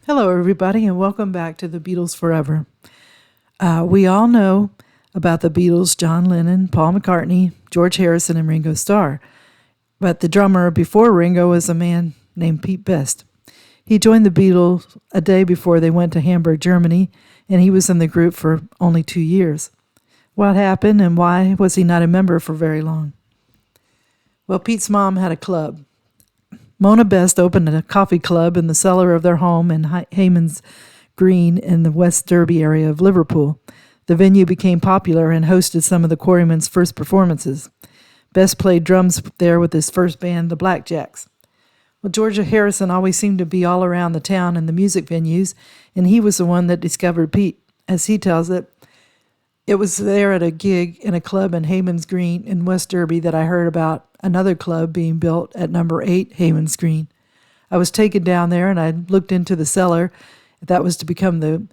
Hello, everybody, and welcome back to the Beatles Forever. We all know about the Beatles: John Lennon, Paul McCartney, George Harrison, and Ringo Starr. But the drummer before Ringo was a man named Pete Best. He joined the Beatles a day before they went to Hamburg, Germany, and he was in the group for only 2 years. What happened, and why was he not a member for very long? Well, Pete's mom had a club. Mona Best opened a coffee club in the cellar of their home in Hayman's Green in the West Derby area of Liverpool. The venue became popular and hosted some of the Quarrymen's first performances. Best played drums there with his first band, the Blackjacks. Well, George Harrison always seemed to be all around the town and the music venues, and he was the one that discovered Pete. As he tells it, it was there at a gig in a club in Hayman's Green in West Derby that I heard about another club being built at number 8 Hayman's Green. I was taken down there and I looked into the cellar. That was to become the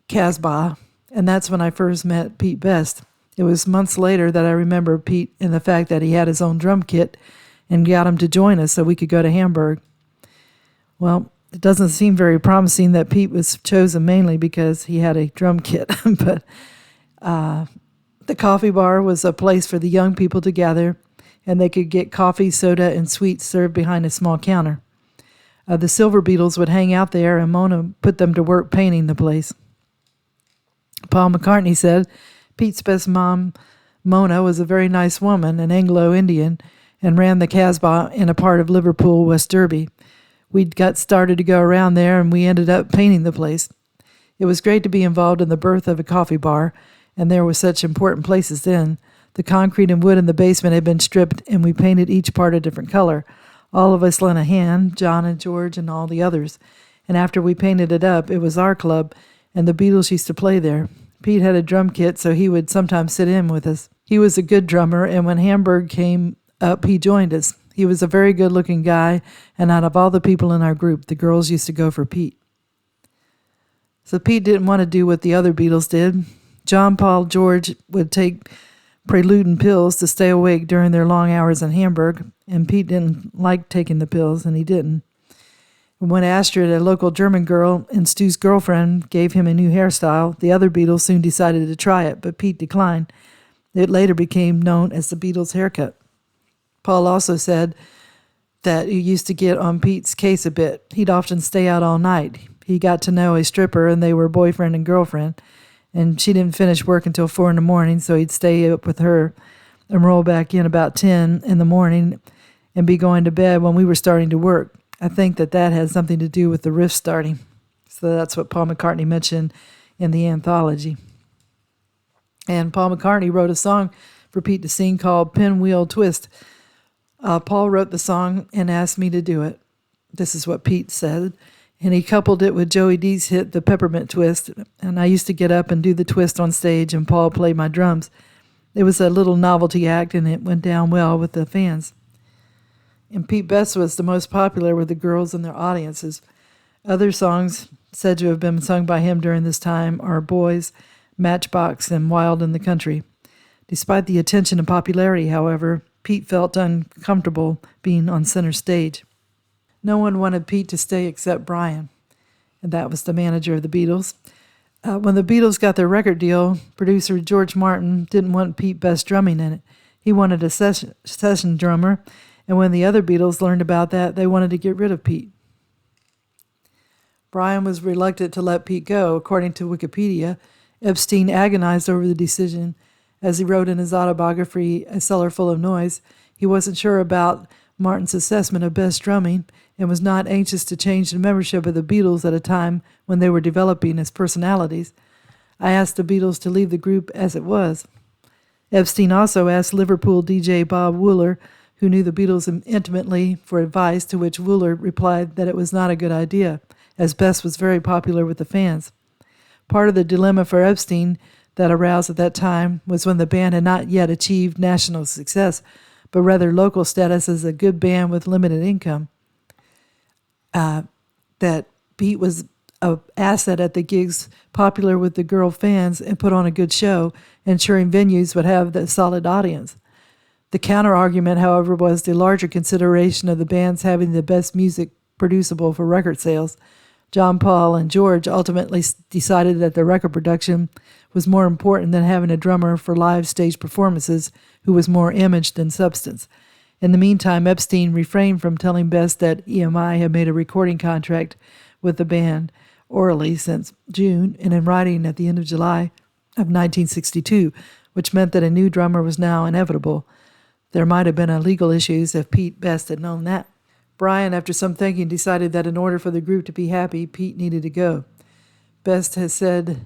Casbah, and that's when I first met Pete Best. It was months later that I remember Pete and the fact that he had his own drum kit and got him to join us so we could go to Hamburg. Well, it doesn't seem very promising that Pete was chosen mainly because he had a drum kit, but the coffee bar was a place for the young people to gather, and they could get coffee, soda, and sweets served behind a small counter. The Silver Beatles would hang out there, and Mona put them to work painting the place. Paul McCartney said Pete's best mom, Mona, was a very nice woman, an Anglo-Indian, and ran the Casbah in a part of Liverpool, West Derby. We got started to go around there, and we ended up painting the place. It was great to be involved in the birth of a coffee bar, and there were such important places then. The concrete and wood in the basement had been stripped, and we painted each part a different color. All of us lent a hand, John and George and all the others. And after we painted it up, it was our club, and the Beatles used to play there. Pete had a drum kit, so he would sometimes sit in with us. He was a good drummer, and when Hamburg came up, he joined us. He was a very good-looking guy, and out of all the people in our group, the girls used to go for Pete. So Pete didn't want to do what the other Beatles did. John, Paul, George would take preluding pills to stay awake during their long hours in Hamburg, and Pete didn't like taking the pills, and he didn't. And when Astrid, a local German girl and Stu's girlfriend, gave him a new hairstyle, the other Beatles soon decided to try it, but Pete declined. It later became known as the Beatles haircut. Paul also said that he used to get on Pete's case a bit. He'd often stay out all night. He got to know a stripper, and they were boyfriend and girlfriend. And she didn't finish work until 4 a.m, so he'd stay up with her and roll back in about 10 in the morning and be going to bed when we were starting to work. I think that had something to do with the riff starting. So that's what Paul McCartney mentioned in the anthology. And Paul McCartney wrote a song for Pete to sing called Pinwheel Twist. Paul wrote the song and asked me to do it. This is what Pete said. And he coupled it with Joey D's hit, the Peppermint Twist. And I used to get up and do the twist on stage, and Paul played my drums. It was a little novelty act, and it went down well with the fans. And Pete Best was the most popular with the girls and their audiences. Other songs said to have been sung by him during this time are Boys, Matchbox, and Wild in the Country. Despite the attention and popularity, however, Pete felt uncomfortable being on center stage. No one wanted Pete to stay except Brian, and that was the manager of the Beatles. When the Beatles got their record deal, producer George Martin didn't want Pete Best drumming in it. He wanted a session drummer, and when the other Beatles learned about that, they wanted to get rid of Pete. Brian was reluctant to let Pete go. According to Wikipedia, Epstein agonized over the decision. As he wrote in his autobiography, A Cellar Full of Noise, he wasn't sure about Martin's assessment of Best drumming and was not anxious to change the membership of the Beatles at a time when they were developing as personalities. I asked the Beatles to leave the group as it was. Epstein also asked Liverpool DJ Bob Wooler, who knew the Beatles intimately, for advice, to which Wooler replied that it was not a good idea, as Best was very popular with the fans. Part of the dilemma for Epstein that arose at that time was when the band had not yet achieved national success, but rather local status as a good band with limited income. That Pete was an asset at the gigs, popular with the girl fans, and put on a good show, ensuring venues would have the solid audience. The counter-argument, however, was the larger consideration of the bands having the best music producible for record sales. John, Paul, and George ultimately decided that the record production was more important than having a drummer for live stage performances who was more image than substance. In the meantime, Epstein refrained from telling Best that EMI had made a recording contract with the band orally since June and in writing at the end of July of 1962, which meant that a new drummer was now inevitable. There might have been a legal issues if Pete Best had known that. Brian, after some thinking, decided that in order for the group to be happy, Pete needed to go. Best has said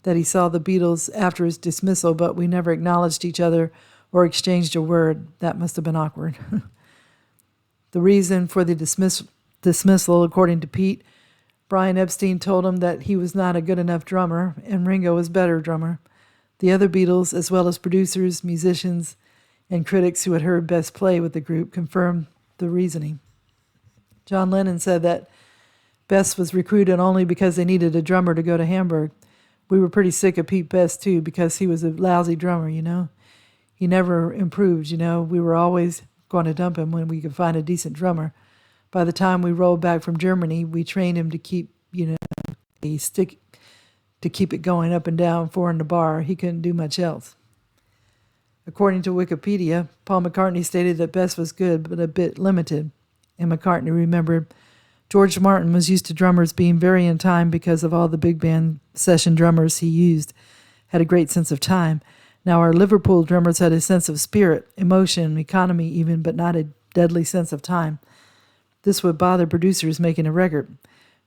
that he saw the Beatles after his dismissal, but we never acknowledged each other or exchanged a word. That must have been awkward. The reason for the dismissal, according to Pete, Brian Epstein told him that he was not a good enough drummer and Ringo was a better drummer. The other Beatles, as well as producers, musicians, and critics who had heard Best play with the group, confirmed the reasoning. John Lennon said that Best was recruited only because they needed a drummer to go to Hamburg. We were pretty sick of Pete Best, too, because he was a lousy drummer, He never improved, We were always going to dump him when we could find a decent drummer. By the time we rolled back from Germany, we trained him to keep, a stick to keep it going up and down four in the bar. He couldn't do much else. According to Wikipedia, Paul McCartney stated that Best was good, but a bit limited. And McCartney remembered George Martin was used to drummers being very in time because of all the big band session drummers he used, had a great sense of time. Now our Liverpool drummers had a sense of spirit, emotion, economy even, but not a deadly sense of time. This would bother producers making a record.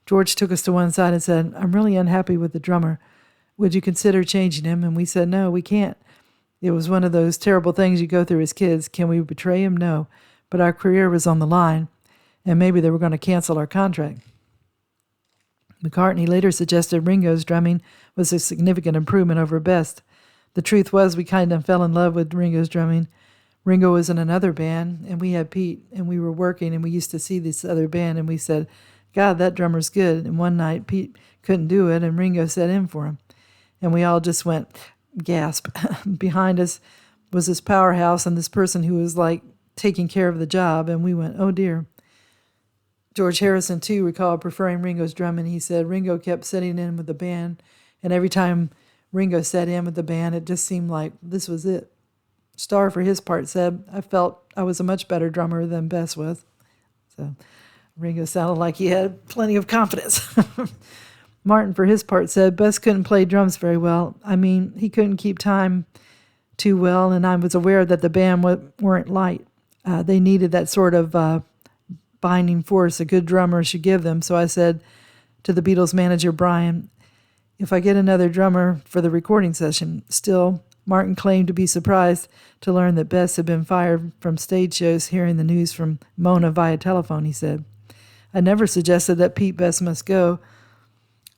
George took us to one side and said, "I'm really unhappy with the drummer. Would you consider changing him?" And we said, "No, we can't. It was one of those terrible things you go through as kids. Can we betray him? No. But our career was on the line, and maybe they were going to cancel our contract." McCartney later suggested Ringo's drumming was a significant improvement over Best. The truth was we kind of fell in love with Ringo's drumming. Ringo was in another band, and we had Pete, and we were working, and we used to see this other band, and we said, "God, that drummer's good." And one night, Pete couldn't do it, and Ringo set in for him. And we all just went, gasp. Behind us was this powerhouse and this person who was like taking care of the job, and we went, "Oh, dear." George Harrison, too, recalled preferring Ringo's drumming. He said Ringo kept sitting in with the band, and every time Ringo sat in with the band, it just seemed like this was it. Starr, for his part, said, "I felt I was a much better drummer than Best was." So Ringo sounded like he had plenty of confidence. Martin, for his part, said Best couldn't play drums very well. I mean, he couldn't keep time too well, and I was aware that the band weren't light. They needed that sort of binding force a good drummer should give them. So I said to the Beatles manager, Brian, "If I get another drummer for the recording session." Still, Martin claimed to be surprised to learn that Best had been fired from stage shows hearing the news from Mona via telephone, he said. "I never suggested that Pete Best must go.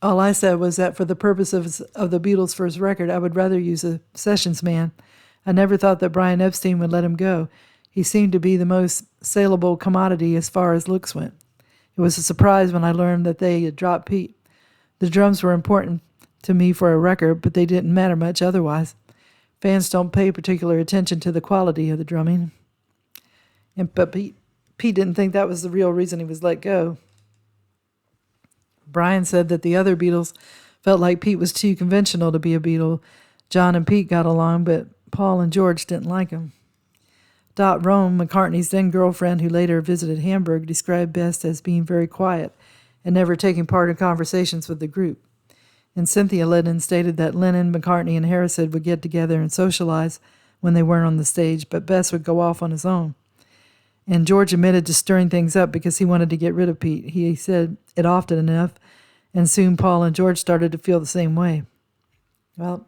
All I said was that for the purpose of the Beatles' first record, I would rather use a sessions man. I never thought that Brian Epstein would let him go. He seemed to be the most saleable commodity as far as looks went. It was a surprise when I learned that they had dropped Pete. The drums were important to me for a record, but they didn't matter much otherwise. Fans don't pay particular attention to the quality of the drumming." But Pete didn't think that was the real reason he was let go. Brian said that the other Beatles felt like Pete was too conventional to be a Beatle. John and Pete got along, but Paul and George didn't like him. Dot Rome, McCartney's then-girlfriend who later visited Hamburg, described Best as being very quiet and never taking part in conversations with the group. And Cynthia Lennon stated that Lennon, McCartney, and Harrison would get together and socialize when they weren't on the stage, but Best would go off on his own. And George admitted to stirring things up because he wanted to get rid of Pete. He said it often enough, and soon Paul and George started to feel the same way. Well,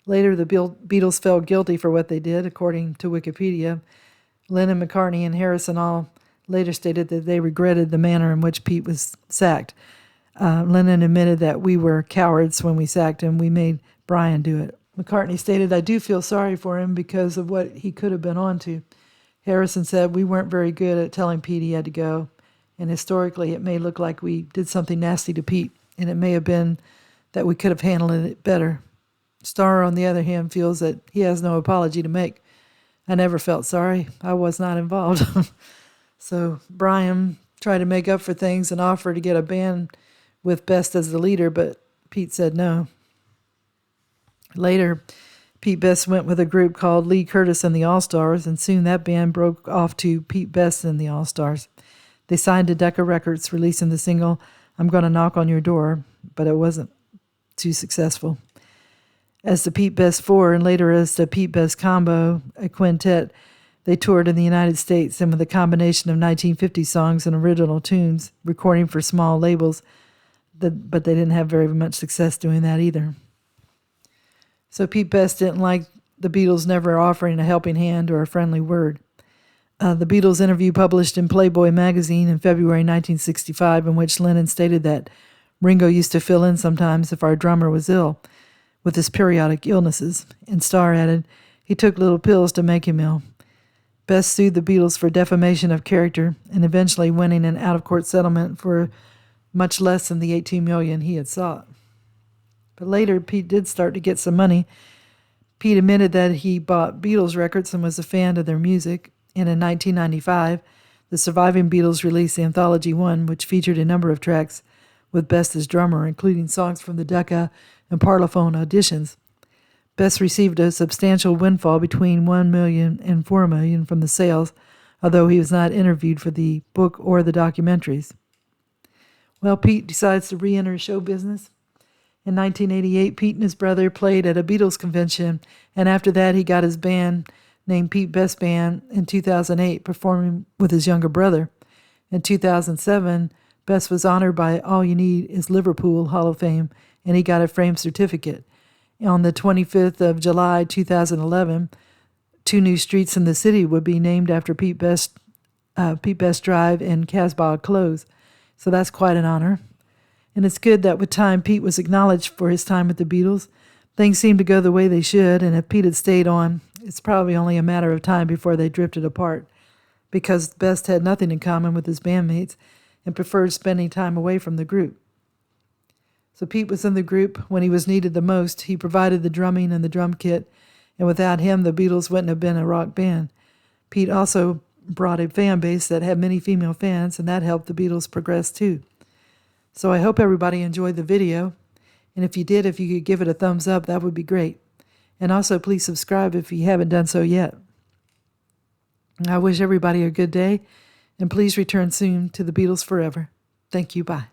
later the Beatles felt guilty for what they did, according to Wikipedia. Lennon, McCartney, and Harrison all later stated that they regretted the manner in which Pete was sacked. Lennon admitted that we were cowards when we sacked him. We made Brian do it. McCartney stated, "I do feel sorry for him because of what he could have been on to." Harrison said, "We weren't very good at telling Pete he had to go, and historically it may look like we did something nasty to Pete, and it may have been that we could have handled it better." Starr, on the other hand, feels that he has no apology to make. "I never felt sorry. I was not involved." So Brian tried to make up for things and offer to get a band with Best as the leader, but Pete said no. Later, Pete Best went with a group called Lee Curtis and the All-Stars, and soon that band broke off to Pete Best and the All-Stars. They signed to Decca Records, releasing the single I'm Gonna Knock on Your Door, but it wasn't too successful. As the Pete Best Four and later as the Pete Best Combo, a quintet, they toured in the United States and with a combination of 1950 songs and original tunes, recording for small labels, but they didn't have very much success doing that either. So Pete Best didn't like the Beatles never offering a helping hand or a friendly word. The Beatles interview published in Playboy magazine in February 1965, in which Lennon stated that Ringo used to fill in sometimes if our drummer was ill with his periodic illnesses, and Starr added, he took little pills to make him ill. Best sued the Beatles for defamation of character and eventually winning an out-of-court settlement for much less than the $18 million he had sought. But later, Pete did start to get some money. Pete admitted that he bought Beatles records and was a fan of their music. And in 1995, the surviving Beatles released Anthology 1, which featured a number of tracks with Best as drummer, including songs from the Decca and Parlophone auditions. Best received a substantial windfall between $1 million and $4 million from the sales, although he was not interviewed for the book or the documentaries. Well, Pete decides to re-enter show business. In 1988, Pete and his brother played at a Beatles convention, and after that he got his band named Pete Best Band in 2008, performing with his younger brother. In 2007, Best was honored by All You Need Is Liverpool Hall of Fame, and he got a framed certificate. On the 25th of July 2011, 2 new streets in the city would be named after Pete Best Drive and Casbah Close. So that's quite an honor. And it's good that with time, Pete was acknowledged for his time with the Beatles. Things seemed to go the way they should, and if Pete had stayed on, it's probably only a matter of time before they drifted apart, because Best had nothing in common with his bandmates and preferred spending time away from the group. So Pete was in the group when he was needed the most. He provided the drumming and the drum kit, and without him, the Beatles wouldn't have been a rock band. Pete also brought a fan base that had many female fans, and that helped the Beatles progress too. So I hope everybody enjoyed the video, and if you did, if you could give it a thumbs up, that would be great. And also, please subscribe if you haven't done so yet. I wish everybody a good day, and please return soon to the Beatles Forever. Thank you. Bye.